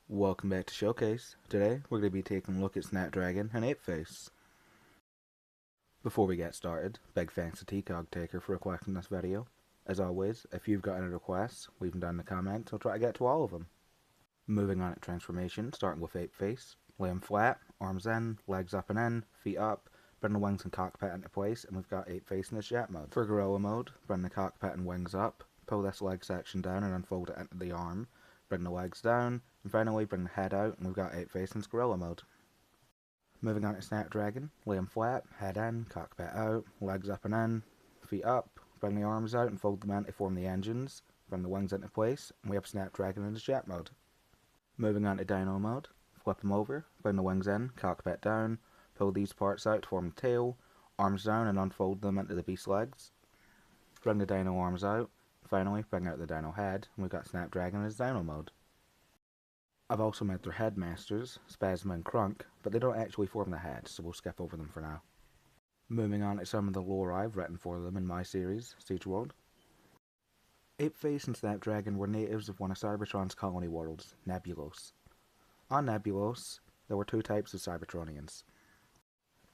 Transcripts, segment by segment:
Welcome back to Showcase. Today we're going to be taking a look at Snapdragon and Apeface. Before we get started, big thanks to TCogTaker for requesting this video. As always, if you've got any requests, leave them down in the comments, I'll try to get to all of them. Moving on to transformation, starting with Apeface. Lay him flat, arms in, legs up and in, feet up, bring the wings and cockpit into place, and we've got Apeface in the jet mode. For gorilla mode, bring the cockpit and wings up, pull this leg section down and unfold it into the arm, bring the legs down, and finally bring the head out, and we've got Apeface in gorilla mode. Moving on to Snapdragon, lay him flat, head in, cockpit out, legs up and in, feet up, bring the arms out and fold them in to form the engines, bring the wings into place, and we have Snapdragon in his jet mode. Moving on to Dino mode, flip him over, bring the wings in, cockpit down, pull these parts out to form the tail, arms down and unfold them into the beast legs. Bring the Dino arms out, finally bring out the Dino head, and we've got Snapdragon in his Dino mode. I've also made their headmasters, Spasma and Crunk, but they don't actually form the head, so we'll skip over them for now. Moving on to some of the lore I've written for them in my series, Siege World. Apeface and Snapdragon were natives of one of Cybertron's colony worlds, Nebulos. On Nebulos, there were two types of Cybertronians.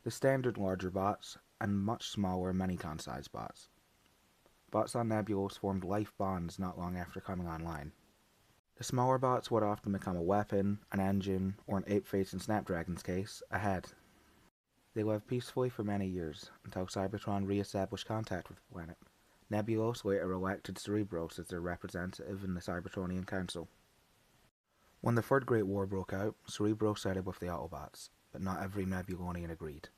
The standard larger bots, and much smaller Minicon-sized bots. Bots on Nebulos formed life bonds not long after coming online. The smaller bots would often become a weapon, an engine, or in Apeface and Snapdragon's case, a head. They lived peacefully for many years, until Cybertron re-established contact with the planet. Nebulos later elected Cerebros as their representative in the Cybertronian Council. When the Third Great War broke out, Cerebros sided with the Autobots, but not every Nebulonian agreed.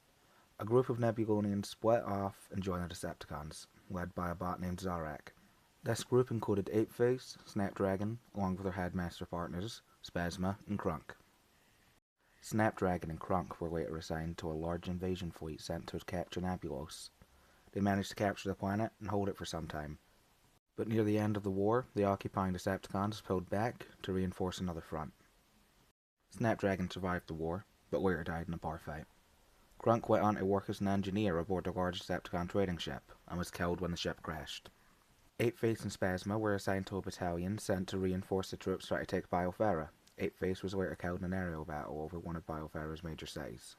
A group of Nebulonians split off and joined the Decepticons, led by a bot named Zarak. This group included Apeface, Snapdragon, along with their headmaster partners, Spasma and Crunk. Snapdragon and Crunk were later assigned to a large invasion fleet sent to capture Nebulos. They managed to capture the planet and hold it for some time. But near the end of the war, the occupying Decepticons pulled back to reinforce another front. Snapdragon survived the war, but later died in a bar fight. Crunk went on to work as an engineer aboard a large Decepticon trading ship, and was killed when the ship crashed. Apeface and Spasma were assigned to a battalion sent to reinforce the troops trying to take Biothera. Apeface was later killed in an aerial battle over one of Biothera's major cities.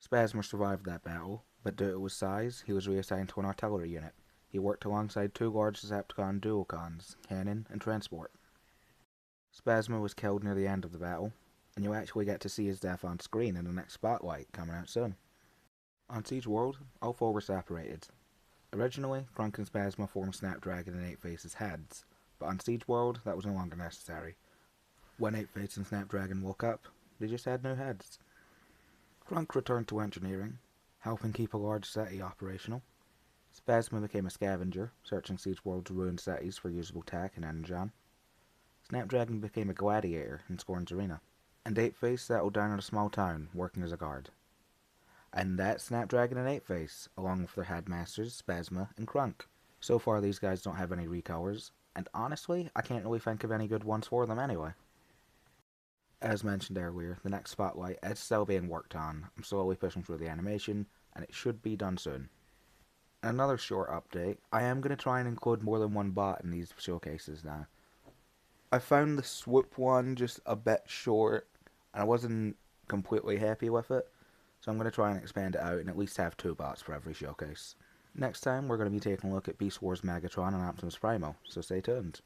Spasma survived that battle, but due to his size, he was reassigned to an artillery unit. He worked alongside two large Decepticon duocons, Cannon and Transport. Spasma was killed near the end of the battle, and you'll actually get to see his death on screen in the next spotlight coming out soon. On Siege World, all four were separated. Originally, Crunk and Spasma formed Snapdragon and Apeface's heads, but on Siege World that was no longer necessary. When Apeface and Snapdragon woke up, they just had no heads. Crunk returned to engineering, helping keep a large city operational. Spasma became a scavenger, searching Siege World's ruined cities for usable tech and energon. Snapdragon became a gladiator in Scorn's arena, and Apeface settled down in a small town, working as a guard. And that's Snapdragon and Apeface, along with their headmasters, Spasma and Crunk. So far these guys don't have any recolors, and honestly, I can't really think of any good ones for them anyway. As mentioned earlier, the next spotlight is still being worked on. I'm slowly pushing through the animation, and it should be done soon. And another short update, I am going to try and include more than one bot in these showcases now. I found the swoop one just a bit short, and I wasn't completely happy with it. So I'm going to try and expand it out and at least have two bots for every showcase. Next time we're going to be taking a look at Beast Wars Megatron and Optimus Primal, so stay tuned.